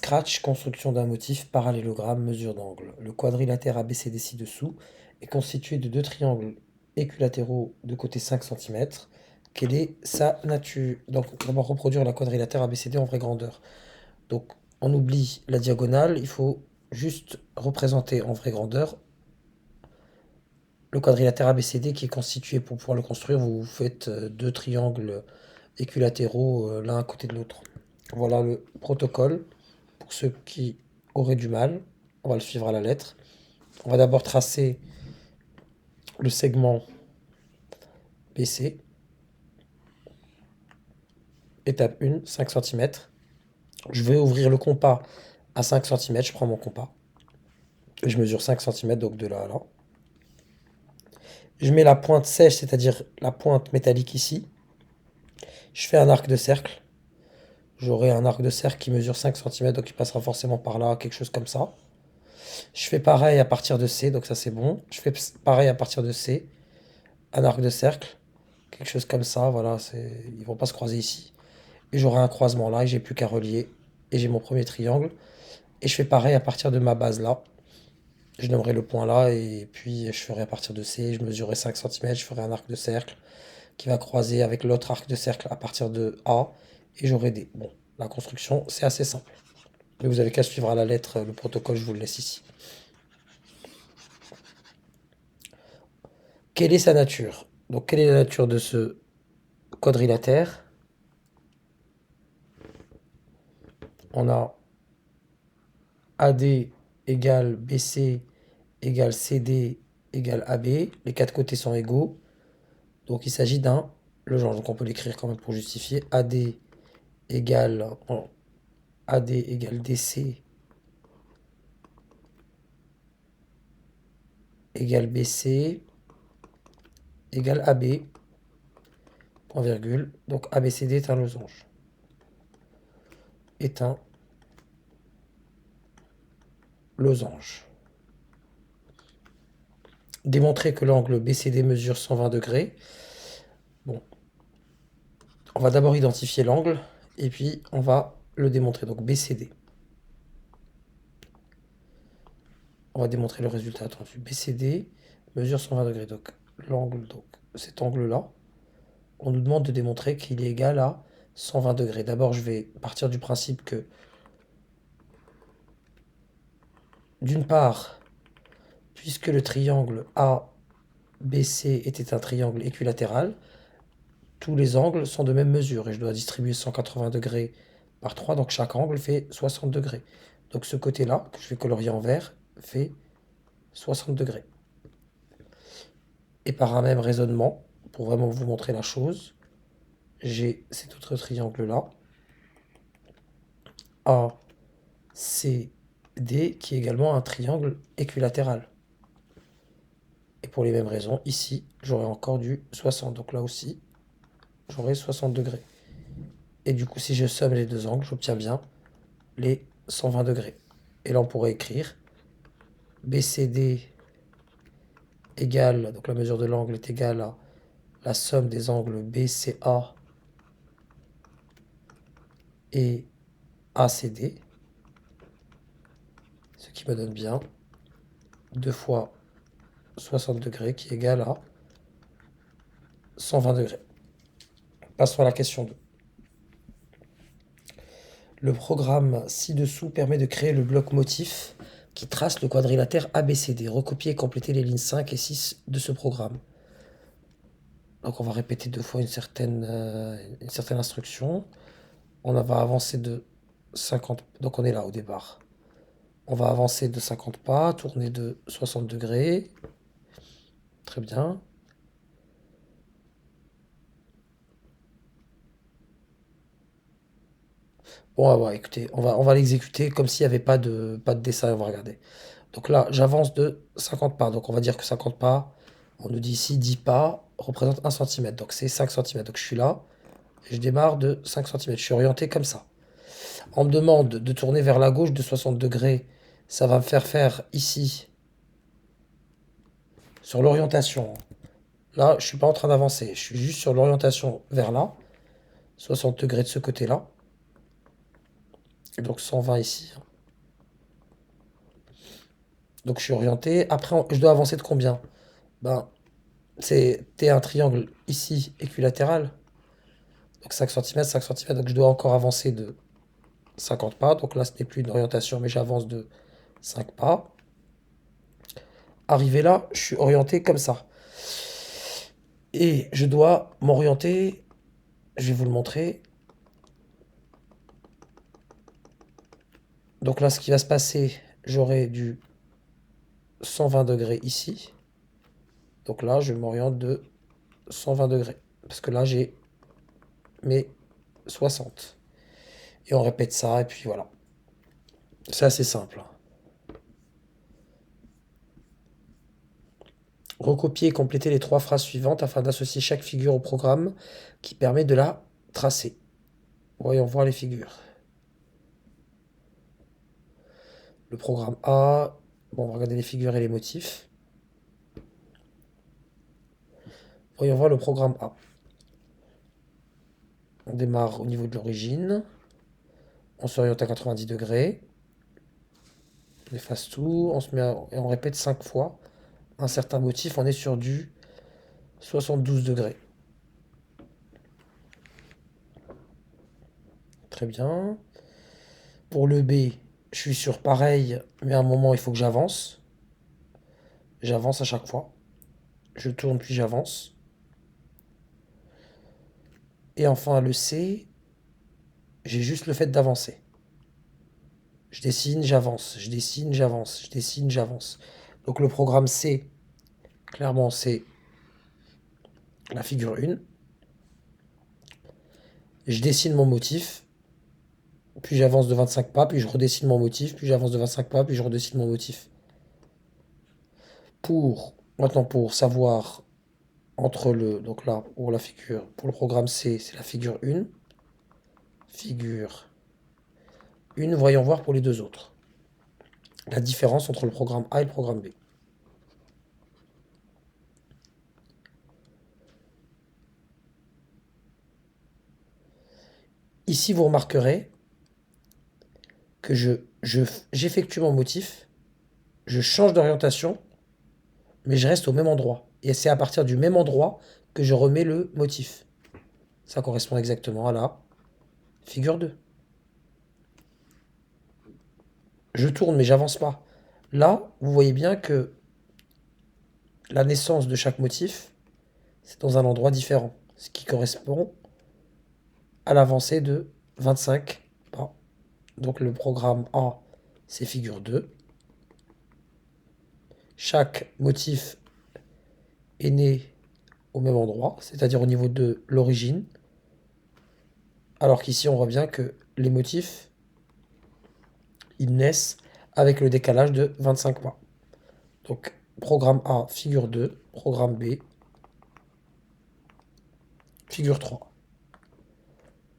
Scratch, construction d'un motif, parallélogramme, mesure d'angle. Le quadrilatère ABCD ci-dessous est constitué de deux triangles équilatéraux de côté 5 cm. Quelle est sa nature? Donc, on va reproduire la quadrilatère ABCD en vraie grandeur. Donc, on oublie la diagonale, il faut juste représenter en vraie grandeur le quadrilatère ABCD qui est constitué. Pour pouvoir le construire, vous faites deux triangles équilatéraux l'un à côté de l'autre. Voilà le protocole. Pour ceux qui auraient du mal, on va le suivre à la lettre. On va d'abord tracer le segment BC. Étape 1, 5 cm. Je vais ouvrir le compas à 5 cm. Je prends mon compas. Et je mesure 5 cm, donc de là à là. Je mets la pointe sèche, c'est-à-dire la pointe métallique ici. Je fais un arc de cercle. J'aurai un arc de cercle qui mesure 5 cm, donc il passera forcément par là, quelque chose comme ça. Je fais pareil à partir de C, donc ça c'est bon. Je fais pareil à partir de C, un arc de cercle, quelque chose comme ça, voilà, ils vont pas se croiser ici. Et j'aurai un croisement là, et j'ai plus qu'à relier. Et j'ai mon premier triangle. Et je fais pareil à partir de ma base là. Je nommerai le point là, et puis je ferai à partir de C, je mesurerai 5 cm, je ferai un arc de cercle qui va croiser avec l'autre arc de cercle à partir de A, et j'aurai D. Bon, la construction, c'est assez simple. Mais vous avez qu'à suivre à la lettre le protocole, je vous le laisse ici. Quelle est sa nature? Donc, quelle est la nature de ce quadrilatère? On a AD égale BC égale CD égale AB. Les quatre côtés sont égaux. Donc, il s'agit d'un losange. Donc, on peut l'écrire quand même pour justifier. Égale, bon, AD égale DC égale BC égale AB. Point virgule. Donc, ABCD est un losange. Est un losange. Démontrer que l'angle BCD mesure 120 degrés. Bon, on va d'abord identifier l'angle et puis on va le démontrer. Donc BCD. On va démontrer le résultat attendu. BCD mesure 120 degrés. Donc l'angle, donc cet angle-là, on nous demande de démontrer qu'il est égal à 120 degrés. D'abord, je vais partir du principe que, d'une part, puisque le triangle ABC était un triangle équilatéral, tous les angles sont de même mesure et je dois distribuer 180 degrés par 3, donc chaque angle fait 60 degrés. Donc ce côté-là, que je vais colorier en vert, fait 60 degrés. Et par un même raisonnement, pour vraiment vous montrer la chose, j'ai cet autre triangle-là, ACD, qui est également un triangle équilatéral. Et pour les mêmes raisons, ici, j'aurai encore du 60. Donc là aussi, j'aurai 60 degrés. Et du coup, si je somme les deux angles, j'obtiens bien les 120 degrés. Et là, on pourrait écrire BCD égale, donc la mesure de l'angle est égale à la somme des angles BCA et ACD, ce qui me donne bien 2 fois 60 degrés qui est égal à 120 degrés. Passons à la question 2. Le programme ci-dessous permet de créer le bloc motif qui trace le quadrilatère ABCD. Recopier et compléter les lignes 5 et 6 de ce programme. Donc on va répéter 2 fois une certaine instruction. On va avancer de 50, donc on est là au départ. On va avancer de 50 pas, tourner de 60 degrés. Très bien. Bon, ouais, écoutez, on va l'exécuter comme s'il n'y avait pas de dessin, on va regarder. Donc là, j'avance de 50 pas. Donc on va dire que 50 pas, on nous dit ici 10 pas représente 1 cm. Donc c'est 5 cm. Donc je suis là, et je démarre de 5 cm. Je suis orienté comme ça. On me demande de tourner vers la gauche de 60 degrés. Ça va me faire ici, sur l'orientation. Là, je suis pas en train d'avancer. Je suis juste sur l'orientation vers là. 60 degrés de ce côté-là. Et donc 120 ici. Donc je suis orienté. Après, je dois avancer de combien? Ben, T un triangle ici, équilatéral. Donc 5 cm, 5 cm. Donc je dois encore avancer de 50 pas. Donc là, ce n'est plus une orientation, mais j'avance de 5 pas. Arrivé là, je suis orienté comme ça. Et je dois m'orienter, je vais vous le montrer. Donc là, ce qui va se passer, j'aurai du 120 degrés ici. Donc là, je m'oriente de 120 degrés. Parce que là, j'ai mes 60. Et on répète ça, et puis voilà. C'est assez simple. Recopier et compléter les 3 phrases suivantes afin d'associer chaque figure au programme qui permet de la tracer. Voyons voir les figures. Le programme A. Bon, on va regarder les figures et les motifs. Voyons voir le programme A. On démarre au niveau de l'origine. On s'oriente à 90 degrés. On efface tout. On se met et on répète 5 fois un certain motif. On est sur du 72 degrés. Très bien. Pour le B, je suis sur pareil, mais à un moment, il faut que j'avance. J'avance à chaque fois. Je tourne puis j'avance. Et enfin, le C, j'ai juste le fait d'avancer. Je dessine, j'avance. Je dessine, j'avance. Je dessine, j'avance. Donc le programme C, clairement, c'est la figure 1. Je dessine mon motif, puis j'avance de 25 pas, puis je redessine mon motif, puis j'avance de 25 pas, puis je redessine mon motif. Maintenant, pour savoir entre le, donc là, pour la figure, pour le programme C, c'est la figure 1. Figure 1, voyons voir pour les deux autres. La différence entre le programme A et le programme B. Ici, vous remarquerez que j'effectue mon motif, je change d'orientation, mais je reste au même endroit. Et c'est à partir du même endroit que je remets le motif. Ça correspond exactement à la figure 2. Je tourne, mais j'avance pas. Là, vous voyez bien que la naissance de chaque motif, c'est dans un endroit différent. Ce qui correspond à l'avancée de 25 pas. Donc le programme A, c'est figure 2. Chaque motif est né au même endroit, c'est-à-dire au niveau de l'origine. Alors qu'ici, on voit bien que les motifs, ils naissent avec le décalage de 25 pas. Donc, programme A, figure 2, programme B, figure 3.